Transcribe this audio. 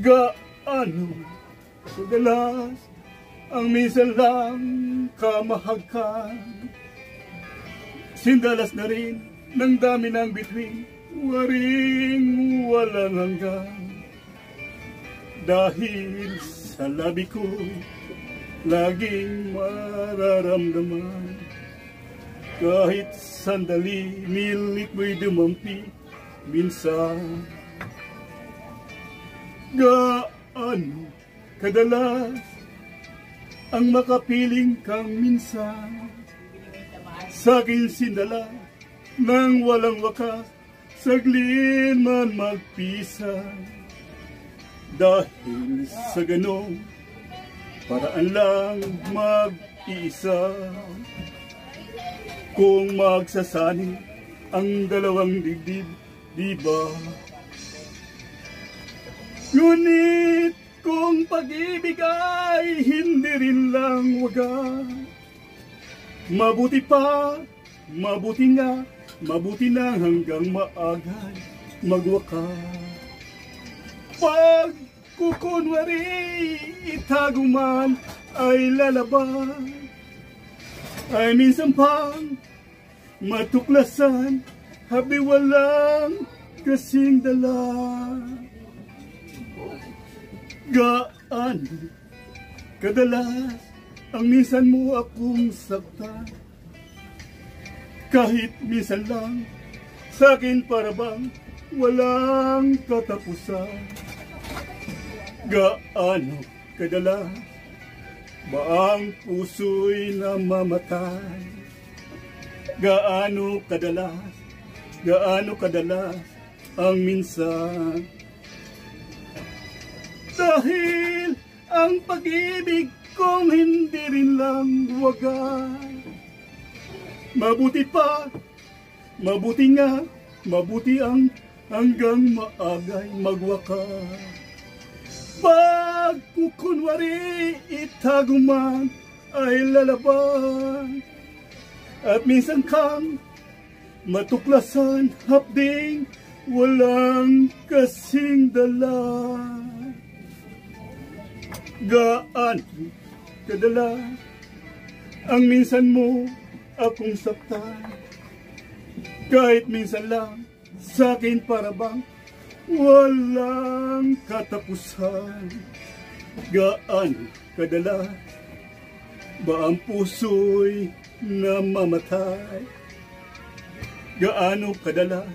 Gaano kadalas ang minsan lang kamahagkan, sindalas na rin ng dami ng bituin, waring walang hanggan. Dahil sa labi ko laging mararamdaman, kahit sandali milit mo'y dumampi minsan. Gaano kadalas ang makapiling kang minsan, sa'kin sindala nang walang wakas, saglit man magpisan. Dahil sa ganong paraan lang mag-iisa, kung magsasani ang dalawang dibdib, di ba? Ngunit kung pag-ibig ay hindi rin lang wagas, mabuti pa, mabuti nga, mabuti na hanggang maagay magwakas. Pag kukunwari itago man ay lalabas, ay minsan pang matuklasan, habi walang kasing dala. Gaano kadalas ang minsan mo akong saktan, kahit minsan lang sa'kin parabang walang katapusan. Gaano kadalas ba ang puso'y namamatay? Gaano kadalas ang minsan? Dahil ang pag-ibig kong hindi rin lang wagas, mabuti pa, mabuti nga, mabuti ang hanggang maagay magwakas. Pag kukunwari itago man ay lalabas, at minsan kang matuklasan, hapding walang kasing dala. Gaano kadalas ang minsan mo akong saktan, kahit minsan lang sa'kin parabang walang katapusan. Gaano kadalas ba ang puso'y namamatay? Gaano kadalas